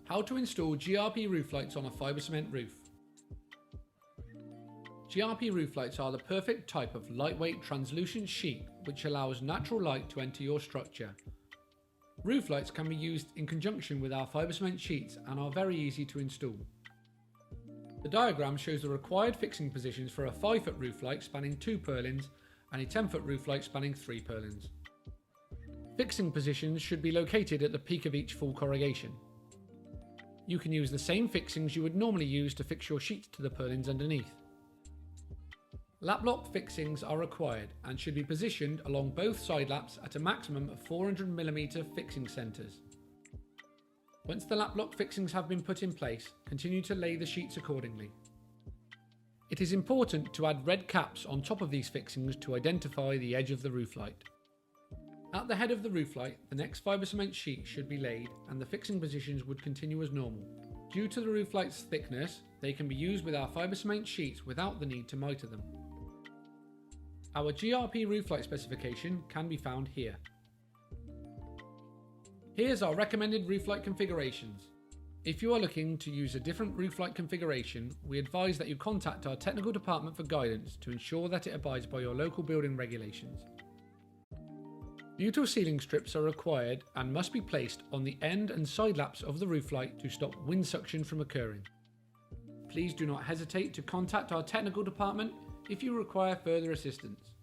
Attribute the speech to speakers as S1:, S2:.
S1: How to install GRP roof lights on a fibre cement roof. GRP roof lights are the perfect type of lightweight translucent sheet which allows natural light to enter your structure. Roof lights can be used in conjunction with our fibre cement sheets and are very easy to install. The diagram shows the required fixing positions for a 5-foot roof light spanning 2 purlins and a 10-foot roof light spanning 3 purlins. Fixing positions should be located at the peak of each full corrugation. You can use the same fixings you would normally use to fix your sheets to the purlins underneath. Lap lock fixings are required and should be positioned along both side laps at a maximum of 400mm fixing centres. Once the lap lock fixings have been put in place, continue to lay the sheets accordingly. It is important to add red caps on top of these fixings to identify the edge of the roof light. At the head of the roof light, the next fibre cement sheet should be laid and the fixing positions would continue as normal. Due to the roof light's thickness, they can be used with our fibre cement sheets without the need to mitre them. Our GRP roof light specification can be found here. Here's our recommended roof light configurations. If you are looking to use a different roof light configuration, we advise that you contact our technical department for guidance to ensure that it abides by your local building regulations. Butyl ceiling strips are required and must be placed on the end and side laps of the roof light to stop wind suction from occurring. Please do not hesitate to contact our technical department if you require further assistance.